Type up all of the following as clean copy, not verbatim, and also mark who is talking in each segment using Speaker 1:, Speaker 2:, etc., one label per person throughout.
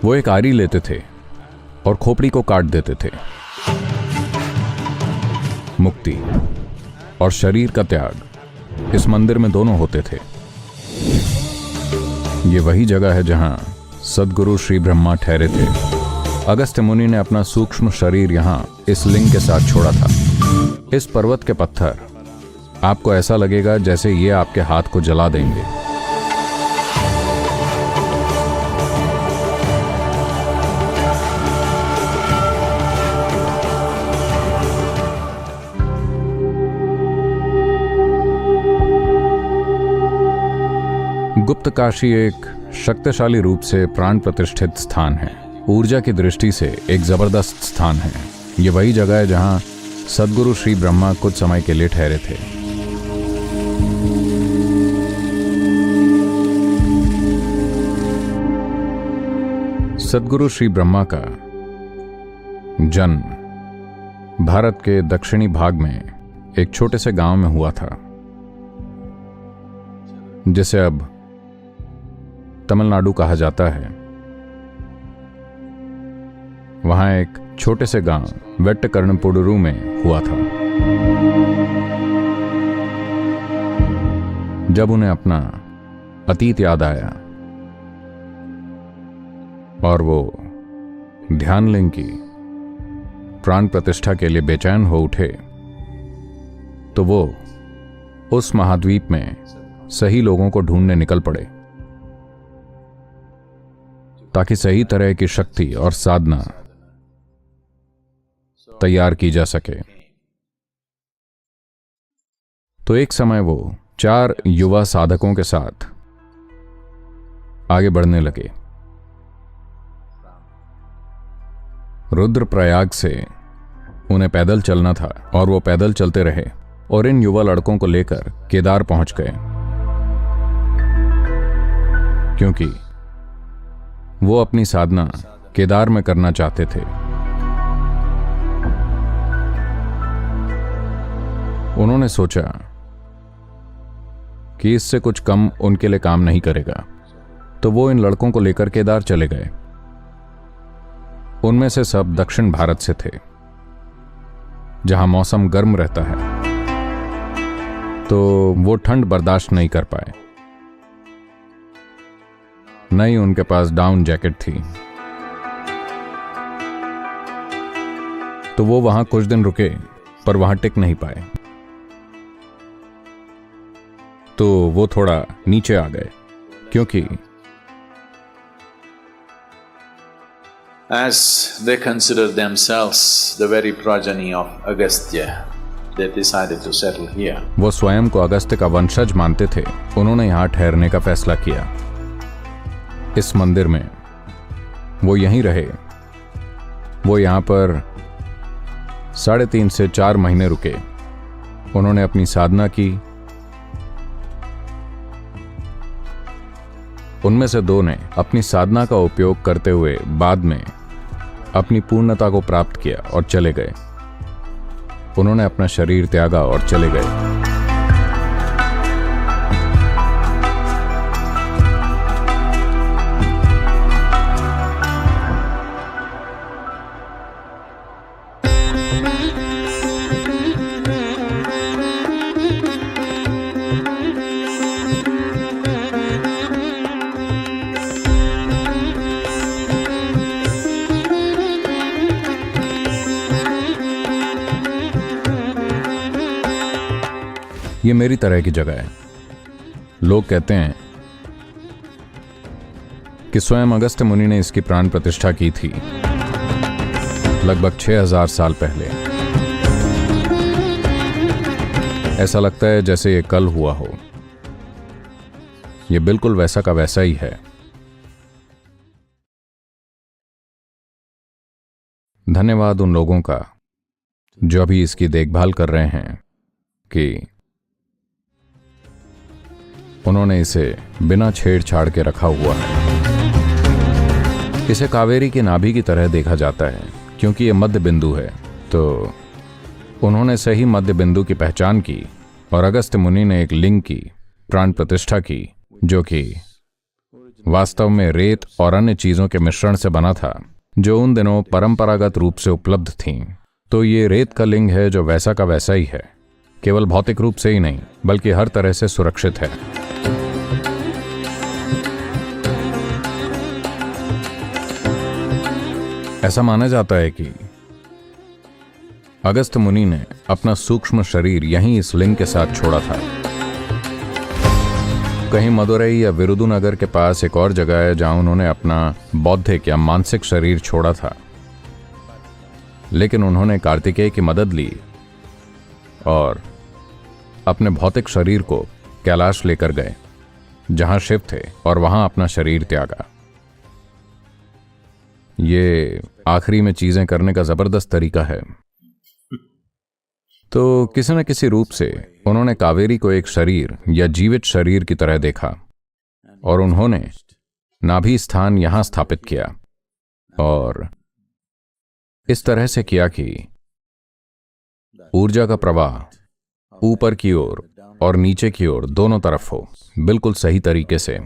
Speaker 1: वो एक आरी लेते थे और खोपड़ी को काट देते थे। मुक्ति और शरीर का त्याग इस मंदिर में दोनों होते थे। ये वही जगह है जहां सद्गुरु श्री ब्रह्मा ठहरे थे। अगस्त्य मुनि ने अपना सूक्ष्म शरीर यहां इस लिंग के साथ छोड़ा था। इस पर्वत के पत्थर आपको ऐसा लगेगा जैसे ये आपके हाथ को जला देंगे। गुप्त काशी एक शक्तिशाली रूप से प्राण प्रतिष्ठित स्थान है। ऊर्जा की दृष्टि से एक जबरदस्त स्थान है। ये वही जगह है जहां सद्गुरु श्री ब्रह्मा कुछ समय के लिए ठहरे थे। सद्गुरु श्री ब्रह्मा का जन्म भारत के दक्षिणी भाग में एक छोटे से गांव में हुआ था, जिसे अब तमिलनाडु कहा जाता है। वहां एक छोटे से गांव वेट्टकर्णपुडुरु में हुआ था। जब उन्हें अपना अतीत याद आया और वो ध्यानलिंग की प्राण प्रतिष्ठा के लिए बेचैन हो उठे, तो वो उस महाद्वीप में सही लोगों को ढूंढने निकल पड़े ताकि सही तरह की शक्ति और साधना तैयार की जा सके। तो एक समय वो 4 युवा साधकों के साथ आगे बढ़ने लगे। रुद्रप्रयाग से उन्हें पैदल चलना था और वो पैदल चलते रहे और इन युवा लड़कों को लेकर केदार पहुंच गए, क्योंकि वो अपनी साधना केदार में करना चाहते थे। उन्होंने सोचा कि इससे कुछ कम उनके लिए काम नहीं करेगा, तो वो इन लड़कों को लेकर केदार चले गए। उनमें से सब दक्षिण भारत से थे, जहां मौसम गर्म रहता है, तो वो ठंड बर्दाश्त नहीं कर पाए। न ही उनके पास डाउन जैकेट थी, तो वो वहां कुछ दिन रुके पर वहां टिक नहीं पाए, तो वो थोड़ा नीचे आ गए, क्योंकि
Speaker 2: as they considered themselves the very progeny of Agastya, they decided to settle here.
Speaker 1: वो स्वयं को अगस्त्य का वंशज मानते थे। उन्होंने यहां ठहरने का फैसला किया। इस मंदिर में वो यहीं रहे। वो यहां पर 3.5 से 4 महीने रुके। उन्होंने अपनी साधना की। उनमें से 2 ने अपनी साधना का उपयोग करते हुए बाद में अपनी पूर्णता को प्राप्त किया और चले गए। उन्होंने अपना शरीर त्यागा और चले गए। ये मेरी तरह की जगह है। लोग कहते हैं कि स्वयं अगस्त्य मुनि ने इसकी प्राण प्रतिष्ठा की थी लगभग 6000 साल पहले। ऐसा लगता है जैसे ये कल हुआ हो। ये बिल्कुल वैसा का वैसा ही है। धन्यवाद उन लोगों का जो अभी इसकी देखभाल कर रहे हैं कि उन्होंने इसे बिना छेड़छाड़ के रखा हुआ है। इसे कावेरी की नाभि की तरह देखा जाता है, क्योंकि यह मध्य बिंदु है। तो उन्होंने सही मध्य बिंदु की पहचान की और अगस्त्य मुनि ने एक लिंग की प्राण प्रतिष्ठा की, जो कि वास्तव में रेत और अन्य चीजों के मिश्रण से बना था जो उन दिनों परंपरागत रूप से उपलब्ध थीं। तो ये रेत का लिंग है जो वैसा का वैसा ही है, केवल भौतिक रूप से ही नहीं बल्कि हर तरह से सुरक्षित है। ऐसा माना जाता है कि अगस्त्य मुनि ने अपना सूक्ष्म शरीर यहीं इस लिंग के साथ छोड़ा था। कहीं मदुरई या विरुदुनगर के पास एक और जगह है जहां उन्होंने अपना बौद्धिक या मानसिक शरीर छोड़ा था, लेकिन उन्होंने कार्तिकेय की मदद ली और अपने भौतिक शरीर को कैलाश लेकर गए जहां शिव थे और वहां अपना शरीर त्यागा। ये आखिरी में चीजें करने का जबरदस्त तरीका है। तो किसी न किसी रूप से उन्होंने कावेरी को एक शरीर या जीवित शरीर की तरह देखा और उन्होंने नाभि स्थान यहां स्थापित किया और इस तरह से किया कि ऊर्जा का प्रवाह ऊपर की ओर और नीचे की ओर दोनों तरफ हो, बिल्कुल सही तरीके से।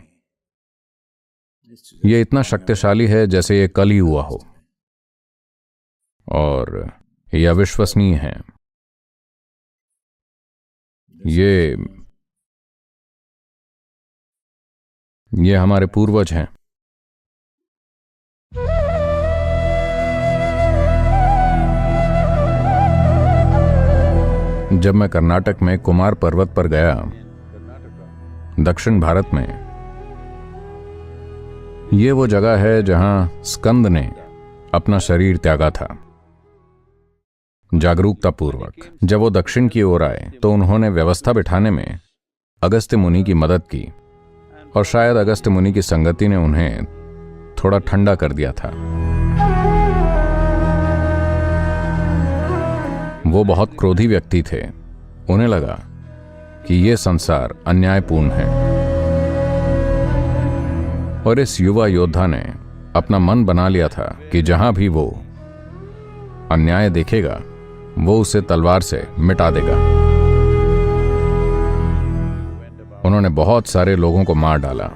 Speaker 1: यह इतना शक्तिशाली है जैसे यह कल ही हुआ हो और यह अविश्वसनीय है। ये हमारे पूर्वज हैं। जब मैं कर्नाटक में कुमार पर्वत पर गया, दक्षिण भारत में, ये वो जगह है जहां स्कंद ने अपना शरीर त्यागा था जागरूकता पूर्वक। जब वो दक्षिण की ओर आए तो उन्होंने व्यवस्था बिठाने में अगस्त्य मुनि की मदद की और शायद अगस्त्य मुनि की संगति ने उन्हें थोड़ा ठंडा कर दिया था। वो बहुत क्रोधी व्यक्ति थे। उन्हें लगा कि ये संसार अन्यायपूर्ण है और इस युवा योद्धा ने अपना मन बना लिया था कि जहां भी वो अन्याय देखेगा वो उसे तलवार से मिटा देगा। उन्होंने बहुत सारे लोगों को मार डाला।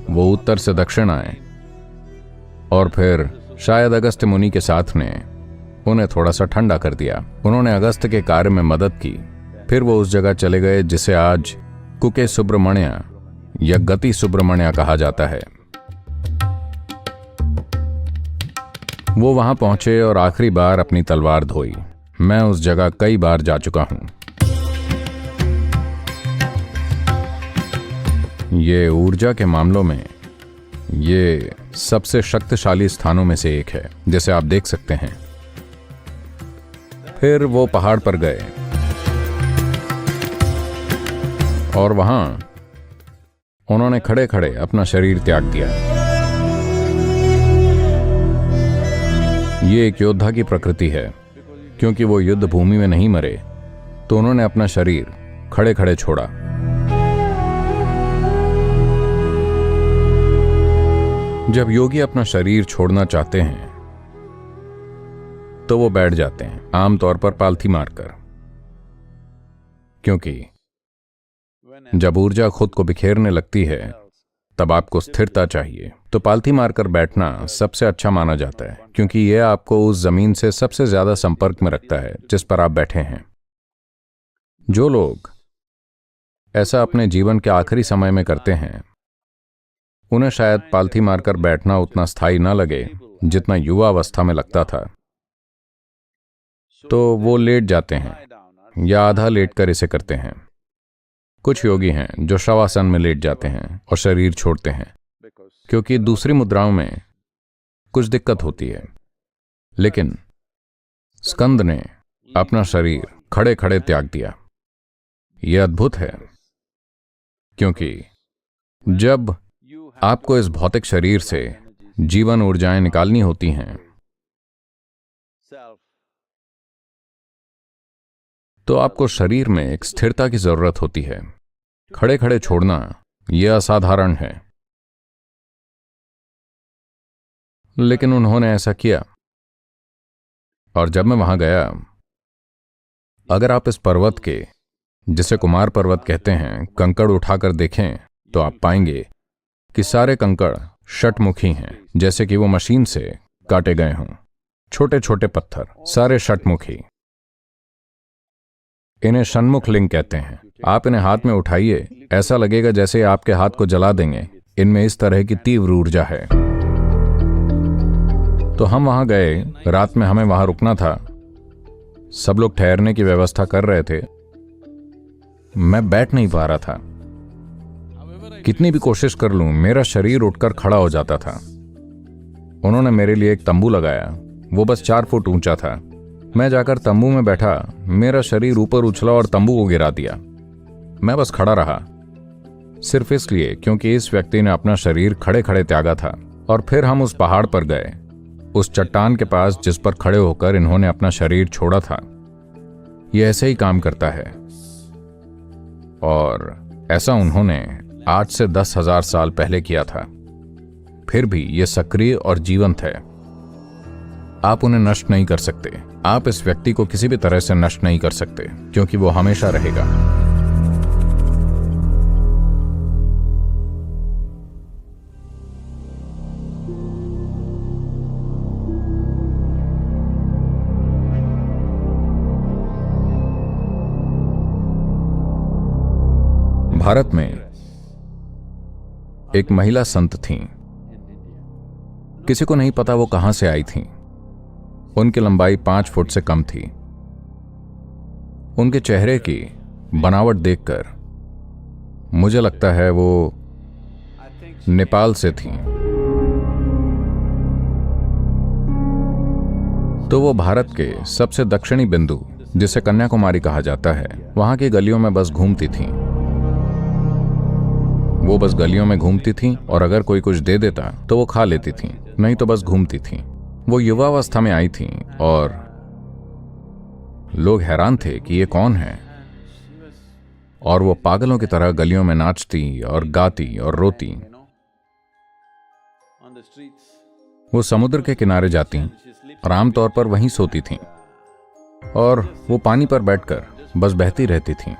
Speaker 1: वो उत्तर से दक्षिण आए और फिर शायद अगस्त्य मुनि के साथ ने उन्हें थोड़ा सा ठंडा कर दिया। उन्होंने अगस्त्य के कार्य में मदद की। फिर वो उस जगह चले गए जिसे आज कुके सुब्रमण्य या गति सुब्रमण्य कहा जाता है। वो वहां पहुंचे और आखिरी बार अपनी तलवार धोई। मैं उस जगह कई बार जा चुका हूं। ये ऊर्जा के मामलों में ये सबसे शक्तिशाली स्थानों में से एक है, जैसे आप देख सकते हैं। फिर वो पहाड़ पर गए और वहां उन्होंने खड़े खड़े अपना शरीर त्याग दिया। ये एक योद्धा की प्रकृति है। क्योंकि वो युद्ध भूमि में नहीं मरे तो उन्होंने अपना शरीर खड़े खड़े छोड़ा। जब योगी अपना शरीर छोड़ना चाहते हैं तो वो बैठ जाते हैं, आमतौर पर पालथी मारकर, क्योंकि जब ऊर्जा खुद को बिखेरने लगती है तब आपको स्थिरता चाहिए। तो पालथी मारकर बैठना सबसे अच्छा माना जाता है, क्योंकि यह आपको उस जमीन से सबसे ज्यादा संपर्क में रखता है जिस पर आप बैठे हैं। जो लोग ऐसा अपने जीवन के आखिरी समय में करते हैं उन्हें शायद पालथी मारकर बैठना उतना स्थायी न लगे जितना युवा अवस्था में लगता था। तो वो लेट जाते हैं या आधा लेटकर इसे करते हैं। कुछ योगी हैं जो शवासन में लेट जाते हैं और शरीर छोड़ते हैं, क्योंकि दूसरी मुद्राओं में कुछ दिक्कत होती है। लेकिन स्कंद ने अपना शरीर खड़े खड़े त्याग दिया। यह अद्भुत है, क्योंकि जब आपको इस भौतिक शरीर से जीवन ऊर्जाएं निकालनी होती हैं तो आपको शरीर में एक स्थिरता की जरूरत होती है। खड़े खड़े छोड़ना यह असाधारण है, लेकिन उन्होंने ऐसा किया। और जब मैं वहां गया, अगर आप इस पर्वत के, जिसे कुमार पर्वत कहते हैं, कंकड़ उठाकर देखें तो आप पाएंगे कि सारे कंकड़ षटमुखी हैं, जैसे कि वो मशीन से काटे गए हों। छोटे छोटे पत्थर, सारे षटमुखी। इन्हें षण्मुख लिंग कहते हैं। आप इन्हें हाथ में उठाइए, ऐसा लगेगा जैसे आपके हाथ को जला देंगे। इनमें इस तरह की तीव्र ऊर्जा है। तो हम वहां गए, रात में हमें वहां रुकना था। सब लोग ठहरने की व्यवस्था कर रहे थे। मैं बैठ नहीं पा रहा था। कितनी भी कोशिश कर लूं, मेरा शरीर उठकर खड़ा हो जाता था। उन्होंने मेरे लिए एक तंबू लगाया, वो बस 4 फुट ऊंचा था। मैं जाकर तंबू में बैठा, मेरा शरीर ऊपर उछला और तंबू को गिरा दिया। मैं बस खड़ा रहा, सिर्फ इसलिए क्योंकि इस व्यक्ति ने अपना शरीर खड़े खड़े त्यागा था। और फिर हम उस पहाड़ पर गए, उस चट्टान के पास जिस पर खड़े होकर इन्होंने अपना शरीर छोड़ा था। यह ऐसे ही काम करता है, और ऐसा उन्होंने आज से 10,000 साल पहले किया था। फिर भी यह सक्रिय और जीवंत है। आप उन्हें नष्ट नहीं कर सकते। आप इस व्यक्ति को किसी भी तरह से नष्ट नहीं कर सकते, क्योंकि वो हमेशा रहेगा। भारत में एक महिला संत थीं। किसी को नहीं पता वो कहां से आई थीं। उनकी लंबाई 5 फुट से कम थी। उनके चेहरे की बनावट देखकर मुझे लगता है वो नेपाल से थीं। तो वो भारत के सबसे दक्षिणी बिंदु, जिसे कन्याकुमारी कहा जाता है, वहां की गलियों में बस घूमती थीं। वो बस गलियों में घूमती थीं, और अगर कोई कुछ दे देता तो वो खा लेती थीं, नहीं तो बस घूमती थीं। वो युवावस्था में आई थीं, और लोग हैरान थे कि ये कौन है। और वो पागलों की तरह गलियों में नाचती और गाती और रोती। वो समुद्र के किनारे जाती और आमतौर पर वहीं सोती थीं, और वो पानी पर बैठकर बस बहती रहती थीं।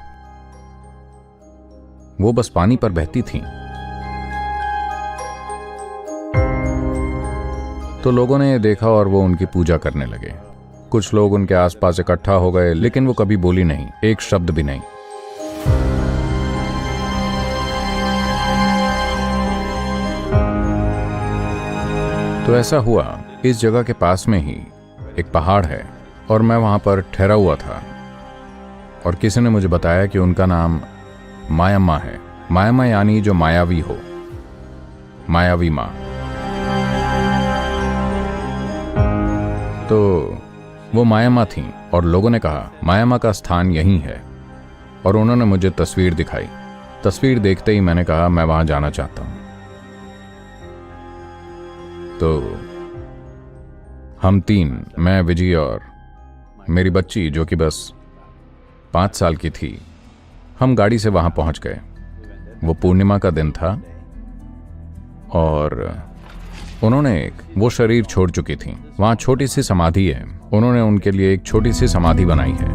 Speaker 1: वो बस पानी पर बहती थीं। तो लोगों ने ये देखा और वो उनकी पूजा करने लगे। कुछ लोग उनके आसपास इकट्ठा हो गए, लेकिन वो कभी बोली नहीं, एक शब्द भी नहीं। तो ऐसा हुआ, इस जगह के पास में ही एक पहाड़ है, और मैं वहां पर ठहरा हुआ था। और किसी ने मुझे बताया कि उनका नाम मायम्मा है। मायम्मा यानी जो मायावी हो, मायावी माँ। तो वो मायम्मा थीं, और लोगों ने कहा मायम्मा का स्थान यहीं है। और उन्होंने मुझे तस्वीर दिखाई। तस्वीर देखते ही मैंने कहा मैं वहां जाना चाहता हूं। तो हम 3, मैं, विजय और मेरी बच्ची जो कि बस 5 साल की थी, हम गाड़ी से वहां पहुंच गए। वो पूर्णिमा का दिन था, और उन्होंने वो शरीर छोड़ चुकी थी। वहां छोटी सी समाधि है, उन्होंने उनके लिए एक छोटी सी समाधि बनाई है।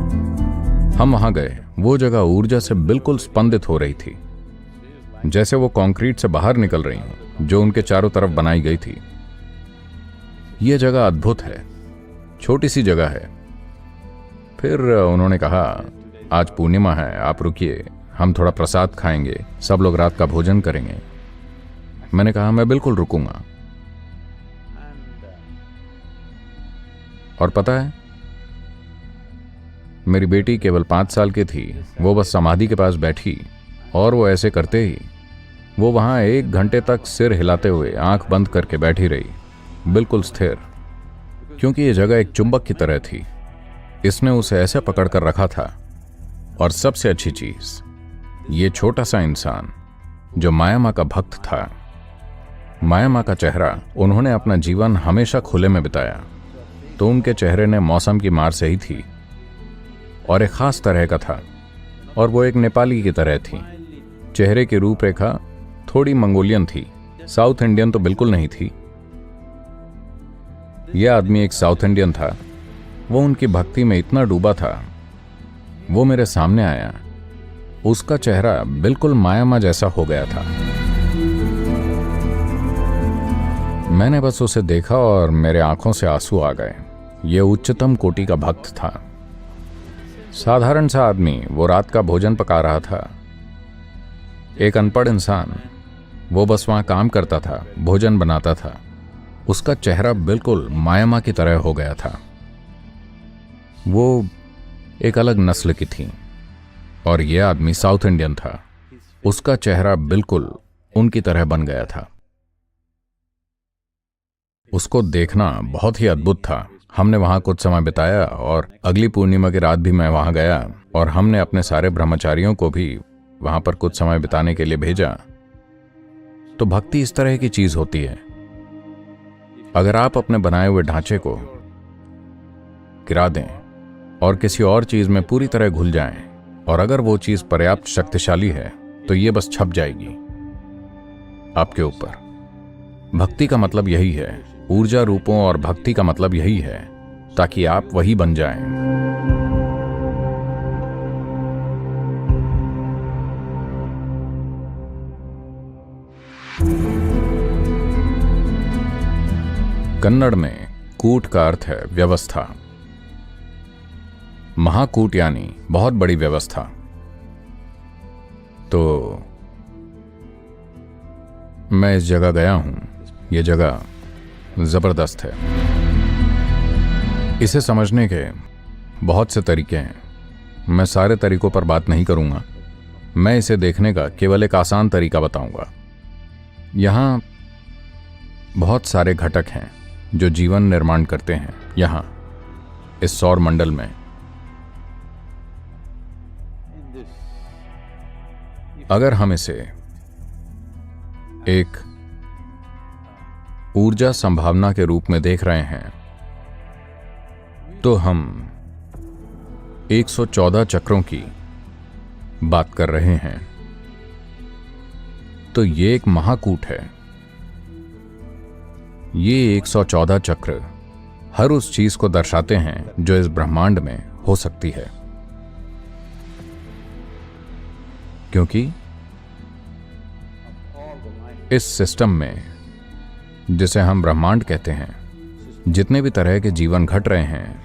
Speaker 1: हम वहां गए। वो जगह ऊर्जा से बिल्कुल स्पंदित हो रही थी, जैसे वो कंक्रीट से बाहर निकल रही हो, जो उनके चारों तरफ बनाई गई थी। यह जगह अद्भुत है, छोटी सी जगह है। फिर उन्होंने कहा आज पूर्णिमा है, आप रुकिए, हम थोड़ा प्रसाद खाएंगे, सब लोग रात का भोजन करेंगे। मैंने कहा मैं बिल्कुल रुकूंगा। और पता है, मेरी बेटी केवल 5 साल की थी। वो बस समाधि के पास बैठी, और वो ऐसे करते ही वो वहां 1 घंटे तक सिर हिलाते हुए आंख बंद करके बैठी रही, बिल्कुल स्थिर, क्योंकि ये जगह एक चुंबक की तरह थी। इसने उसे ऐसे पकड़ कर रखा था। और सबसे अच्छी चीज, ये छोटा सा इंसान जो मायम्मा का भक्त था, मायम्मा का चेहरा, उन्होंने अपना जीवन हमेशा खुले में बिताया, तो उनके चेहरे ने मौसम की मार सही थी, और एक खास तरह का था। और वो एक नेपाली की तरह थी। चेहरे की रूपरेखा थोड़ी मंगोलियन थी, साउथ इंडियन तो बिल्कुल नहीं थी। यह आदमी एक साउथ इंडियन था। वो उनकी भक्ति में इतना डूबा था। वो मेरे सामने आया, उसका चेहरा बिल्कुल मायम्मा जैसा हो गया था। मैंने बस उसे देखा और मेरे आंखों से आंसू आ गए। ये उच्चतम कोटि का भक्त था। साधारण सा आदमी, वो रात का भोजन पका रहा था। एक अनपढ़ इंसान, वो बस वहां काम करता था, भोजन बनाता था। उसका चेहरा बिल्कुल मायामा की तरह हो गया था। वो एक अलग नस्ल की थी और यह आदमी साउथ इंडियन था। उसका चेहरा बिल्कुल उनकी तरह बन गया था। उसको देखना बहुत ही अद्भुत था। हमने वहां कुछ समय बिताया और अगली पूर्णिमा की रात भी मैं वहां गया और हमने अपने सारे ब्रह्मचारियों को भी वहां पर कुछ समय बिताने के लिए भेजा। तो भक्ति इस तरह की चीज होती है। अगर आप अपने बनाए हुए ढांचे को गिरा दें और किसी और चीज में पूरी तरह घुल जाएं, और अगर वो चीज पर्याप्त शक्तिशाली है तो ये बस छप जाएगी आपके ऊपर। भक्ति का मतलब यही है, ऊर्जा रूपों और भक्ति का मतलब यही है, ताकि आप वही बन जाएं। कन्नड़ में कूट का अर्थ है व्यवस्था। महाकूट यानी बहुत बड़ी व्यवस्था। तो मैं इस जगह गया हूं। यह जगह जबरदस्त है। इसे समझने के बहुत से तरीके हैं। मैं सारे तरीकों पर बात नहीं करूंगा। मैं इसे देखने का केवल एक आसान तरीका बताऊंगा। यहां बहुत सारे घटक हैं जो जीवन निर्माण करते हैं। यहां इस सौर मंडल में अगर हम इसे एक ऊर्जा संभावना के रूप में देख रहे हैं तो हम 114 चक्रों की बात कर रहे हैं। तो ये एक महाकूट है। ये 114 चक्र हर उस चीज को दर्शाते हैं जो इस ब्रह्मांड में हो सकती है, क्योंकि इस सिस्टम में, जिसे हम ब्रह्मांड कहते हैं, जितने भी तरह के जीवन घट रहे हैं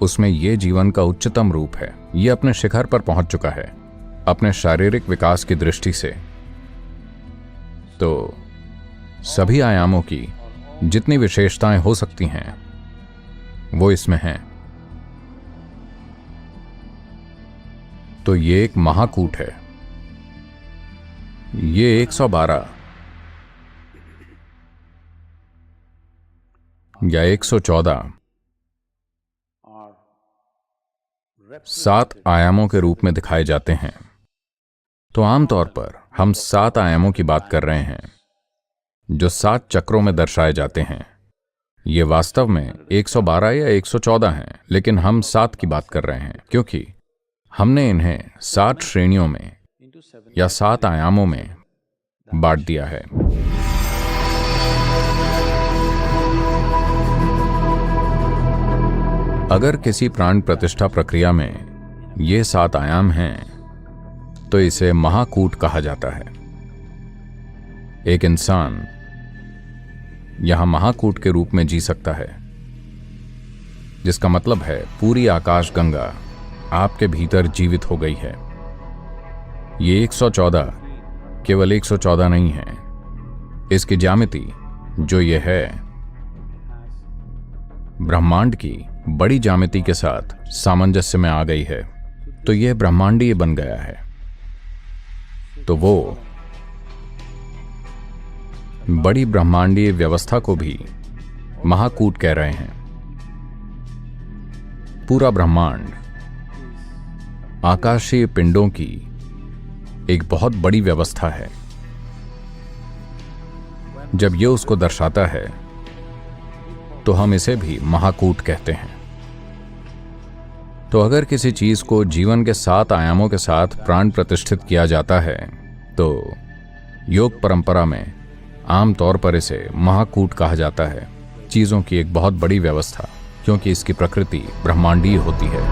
Speaker 1: उसमें यह जीवन का उच्चतम रूप है। यह अपने शिखर पर पहुंच चुका है अपने शारीरिक विकास की दृष्टि से। तो सभी आयामों की जितनी विशेषताएं हो सकती हैं वो इसमें हैं। तो ये एक महाकूट है। ये 112 या 114 7 आयामों के रूप में दिखाए जाते हैं। तो आमतौर पर हम 7 आयामों की बात कर रहे हैं जो 7 चक्रों में दर्शाए जाते हैं। ये वास्तव में 112 या 114 हैं, लेकिन हम 7 की बात कर रहे हैं क्योंकि हमने इन्हें 7 श्रेणियों में या 7 आयामों में बांट दिया है। अगर किसी प्राण प्रतिष्ठा प्रक्रिया में ये 7 आयाम हैं तो इसे महाकूट कहा जाता है। एक इंसान यहां महाकूट के रूप में जी सकता है, जिसका मतलब है पूरी आकाश गंगा आपके भीतर जीवित हो गई है। ये 114 केवल 114 नहीं है। इसकी ज्यामिति जो ये है ब्रह्मांड की बड़ी ज्यामिति के साथ सामंजस्य में आ गई है, तो यह ब्रह्मांडीय बन गया है। तो वो बड़ी ब्रह्मांडीय व्यवस्था को भी महाकूट कह रहे हैं। पूरा ब्रह्मांड आकाशीय पिंडों की एक बहुत बड़ी व्यवस्था है। जब ये उसको दर्शाता है तो हम इसे भी महाकूट कहते हैं। तो अगर किसी चीज को जीवन के 7 आयामों के साथ प्राण प्रतिष्ठित किया जाता है तो योग परंपरा में आमतौर पर इसे महाकूट कहा जाता है। चीजों की एक बहुत बड़ी व्यवस्था, क्योंकि इसकी प्रकृति ब्रह्मांडीय होती है।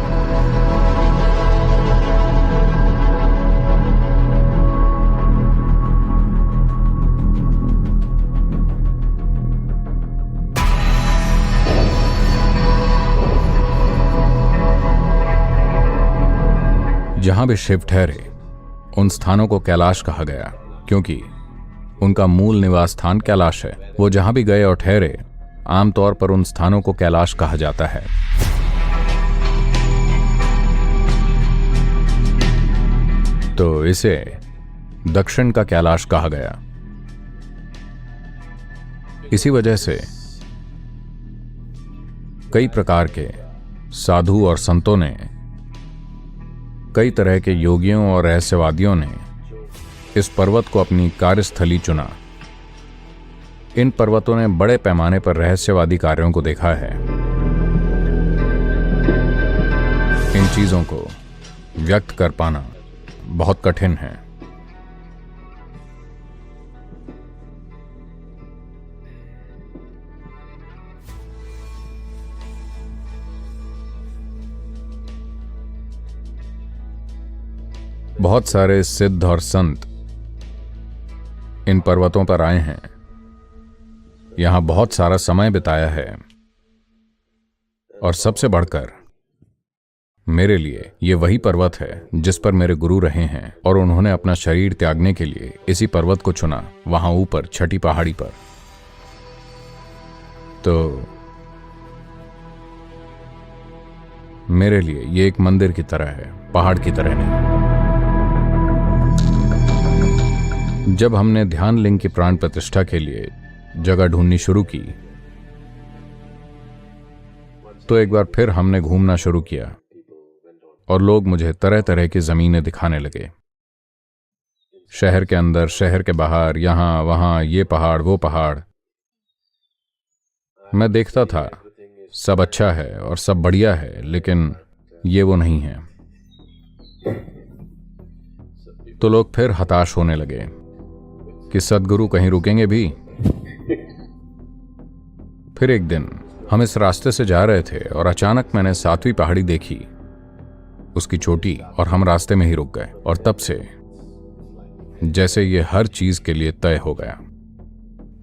Speaker 1: जहां भी शिव ठहरे उन स्थानों को कैलाश कहा गया, क्योंकि उनका मूल निवास स्थान कैलाश है। वो जहां भी गए और ठहरे, आमतौर पर उन स्थानों को कैलाश कहा जाता है। तो इसे दक्षिण का कैलाश कहा गया। इसी वजह से कई प्रकार के साधु और संतों ने, कई तरह के योगियों और रहस्यवादियों ने इस पर्वत को अपनी कार्यस्थली चुना। इन पर्वतों ने बड़े पैमाने पर रहस्यवादी कार्यों को देखा है। इन चीजों को व्यक्त कर पाना बहुत कठिन है। बहुत सारे सिद्ध और संत इन पर्वतों पर आए हैं, यहां बहुत सारा समय बिताया है, और सबसे बढ़कर मेरे लिए ये वही पर्वत है जिस पर मेरे गुरु रहे हैं, और उन्होंने अपना शरीर त्यागने के लिए इसी पर्वत को चुना, वहां ऊपर छठी पहाड़ी पर। तो मेरे लिए ये एक मंदिर की तरह है, पहाड़ की तरह नहीं। जब हमने ध्यान लिंग की प्राण प्रतिष्ठा के लिए जगह ढूंढनी शुरू की, तो एक बार फिर हमने घूमना शुरू किया और लोग मुझे तरह तरह की जमीनें दिखाने लगे। शहर के अंदर, शहर के बाहर, यहां वहां, ये पहाड़ वो पहाड़। मैं देखता था सब अच्छा है और सब बढ़िया है, लेकिन ये वो नहीं है। तो लोग फिर हताश होने लगे कि सद्गुरु कहीं रुकेंगे भी। फिर एक दिन हम इस रास्ते से जा रहे थे और अचानक मैंने 7वीं पहाड़ी देखी, उसकी चोटी, और हम रास्ते में ही रुक गए। और तब से जैसे ये हर चीज के लिए तय हो गया।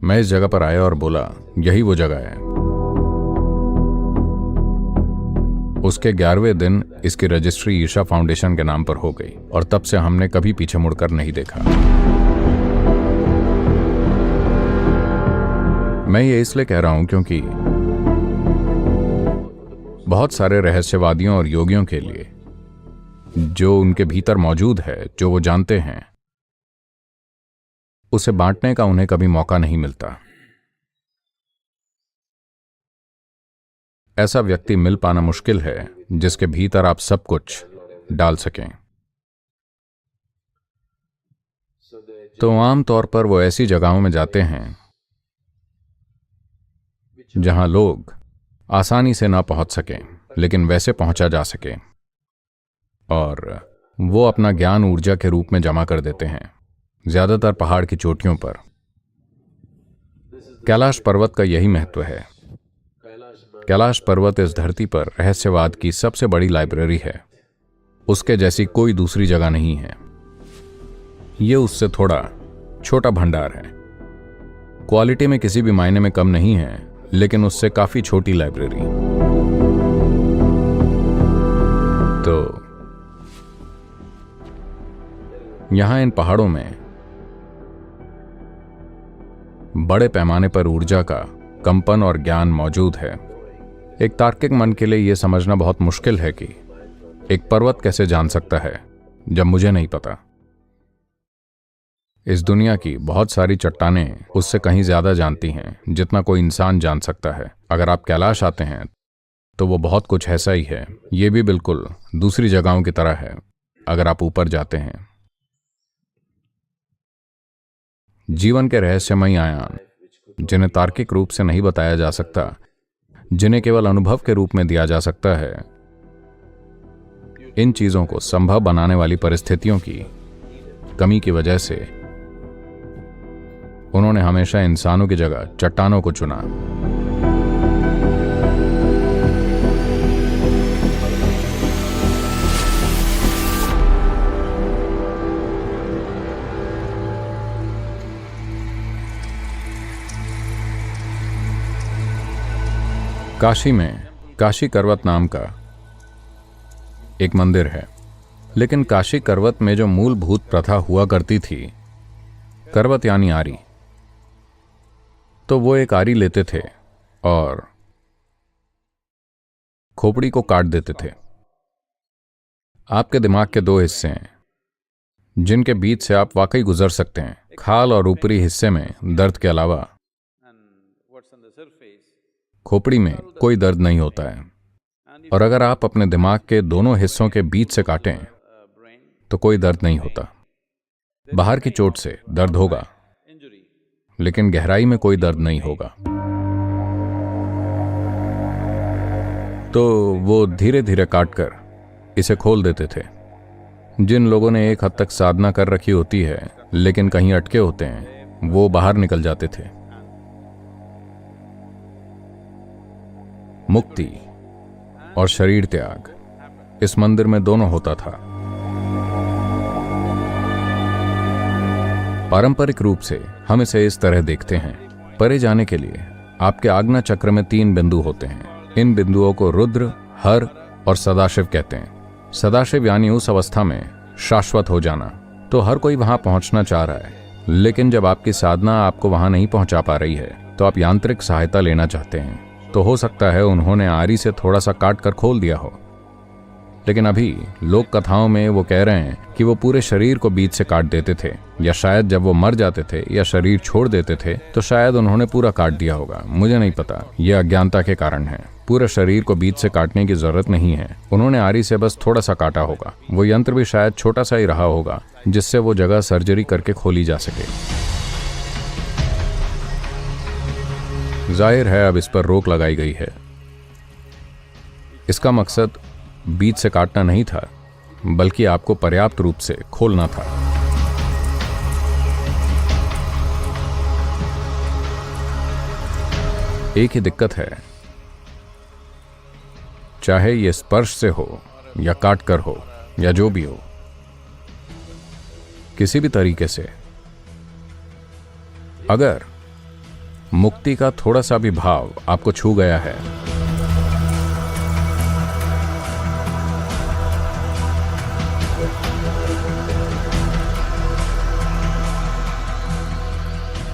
Speaker 1: मैं इस जगह पर आया और बोला, यही वो जगह है। उसके 11वें दिन इसकी रजिस्ट्री ईशा फाउंडेशन के नाम पर हो गई, और तब से हमने कभी पीछे मुड़कर नहीं देखा। मैं ये इसलिए कह रहा हूं क्योंकि बहुत सारे रहस्यवादियों और योगियों के लिए जो उनके भीतर मौजूद है, जो वो जानते हैं, उसे बांटने का उन्हें कभी मौका नहीं मिलता। ऐसा व्यक्ति मिल पाना मुश्किल है जिसके भीतर आप सब कुछ डाल सकें। तो आमतौर पर वो ऐसी जगहों में जाते हैं जहां लोग आसानी से ना पहुंच सकें, लेकिन वैसे पहुंचा जा सके, और वो अपना ज्ञान ऊर्जा के रूप में जमा कर देते हैं, ज्यादातर पहाड़ की चोटियों पर। कैलाश पर्वत का यही महत्व है। कैलाश पर्वत इस धरती पर रहस्यवाद की सबसे बड़ी लाइब्रेरी है। उसके जैसी कोई दूसरी जगह नहीं है। ये उससे थोड़ा छोटा भंडार है। क्वालिटी में किसी भी मायने में कम नहीं है, लेकिन उससे काफी छोटी लाइब्रेरी। तो यहां इन पहाड़ों में बड़े पैमाने पर ऊर्जा का कंपन और ज्ञान मौजूद है। एक तार्किक मन के लिए यह समझना बहुत मुश्किल है कि एक पर्वत कैसे जान सकता है जब मुझे नहीं पता। इस दुनिया की बहुत सारी चट्टानें उससे कहीं ज्यादा जानती हैं जितना कोई इंसान जान सकता है। अगर आप कैलाश आते हैं तो वो बहुत कुछ ऐसा ही है। ये भी बिल्कुल दूसरी जगहों की तरह है अगर आप ऊपर जाते हैं। जीवन के रहस्यमयी आयाम, जिन्हें तार्किक रूप से नहीं बताया जा सकता, जिन्हें केवल अनुभव के रूप में दिया जा सकता है, इन चीजों को संभव बनाने वाली परिस्थितियों की कमी की वजह से उन्होंने हमेशा इंसानों की जगह चट्टानों को चुना। काशी में काशी करवत नाम का एक मंदिर है। लेकिन काशी करवत में जो मूलभूत प्रथा हुआ करती थी, करवत यानी आरी, तो वो एक आरी लेते थे और खोपड़ी को काट देते थे। आपके दिमाग के दो हिस्से हैं जिनके बीच से आप वाकई गुजर सकते हैं। खाल और ऊपरी हिस्से में दर्द के अलावा खोपड़ी में कोई दर्द नहीं होता है। और अगर आप अपने दिमाग के दोनों हिस्सों के बीच से काटें तो कोई दर्द नहीं होता। बाहर की चोट से दर्द होगा, लेकिन गहराई में कोई दर्द नहीं होगा। तो वो धीरे धीरे काटकर इसे खोल देते थे। जिन लोगों ने एक हद तक साधना कर रखी होती है लेकिन कहीं अटके होते हैं, वो बाहर निकल जाते थे। मुक्ति और शरीर त्याग इस मंदिर में दोनों होता था। पारंपरिक रूप से हम इसे इस तरह देखते हैं। परे जाने के लिए आपके आज्ञा चक्र में 3 बिंदु होते हैं। इन बिंदुओं को रुद्र, हर और सदाशिव कहते हैं। सदाशिव यानी उस अवस्था में शाश्वत हो जाना। तो हर कोई वहां पहुंचना चाह रहा है, लेकिन जब आपकी साधना आपको वहां नहीं पहुंचा पा रही है तो आप यांत्रिक सहायता लेना चाहते हैं। तो हो सकता है उन्होंने आरी से थोड़ा सा काट कर खोल दिया हो, लेकिन अभी लोक कथाओं में वो कह रहे हैं कि वो पूरे शरीर को बीच से काट देते थे, या शायद जब वो मर जाते थे या शरीर छोड़ देते थे तो शायद उन्होंने पूरा काट दिया होगा। मुझे नहीं पता, यह अज्ञानता के कारण है। पूरे शरीर को बीच से काटने की जरूरत नहीं है। उन्होंने आरी से बस थोड़ा सा काटा होगा। वो यंत्र भी शायद छोटा सा ही रहा होगा जिससे वो जगह सर्जरी करके खोली जा सके। जाहिर है अब इस पर रोक लगाई गई है। इसका मकसद बीच से काटना नहीं था, बल्कि आपको पर्याप्त रूप से खोलना था। एक ही दिक्कत है, चाहे ये स्पर्श से हो या काट कर हो या जो भी हो, किसी भी तरीके से अगर मुक्ति का थोड़ा सा भी भाव आपको छू गया है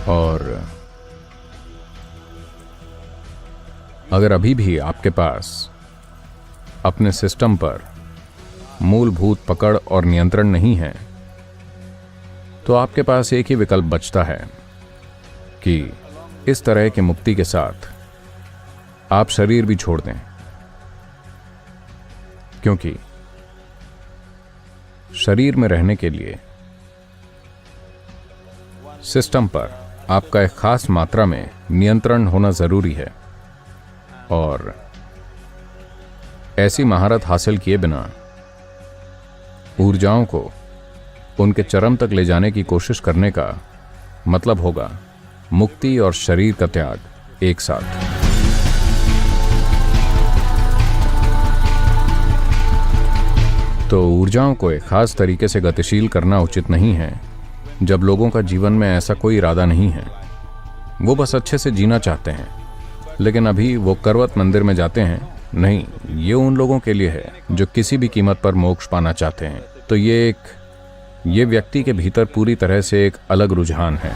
Speaker 1: और अगर अभी भी आपके पास अपने सिस्टम पर मूलभूत पकड़ और नियंत्रण नहीं है, तो आपके पास एक ही विकल्प बचता है कि इस तरह की मुक्ति के साथ आप शरीर भी छोड़ दें, क्योंकि शरीर में रहने के लिए सिस्टम पर आपका एक खास मात्रा में नियंत्रण होना जरूरी है। और ऐसी महारत हासिल किए बिना ऊर्जाओं को उनके चरम तक ले जाने की कोशिश करने का मतलब होगा मुक्ति और शरीर का त्याग एक साथ। तो ऊर्जाओं को एक खास तरीके से गतिशील करना उचित नहीं है जब लोगों का जीवन में ऐसा कोई इरादा नहीं है। वो बस अच्छे से जीना चाहते हैं, लेकिन अभी वो करवत मंदिर में जाते हैं नहीं। ये उन लोगों के लिए है जो किसी भी कीमत पर मोक्ष पाना चाहते हैं। तो ये व्यक्ति के भीतर पूरी तरह से एक अलग रुझान है।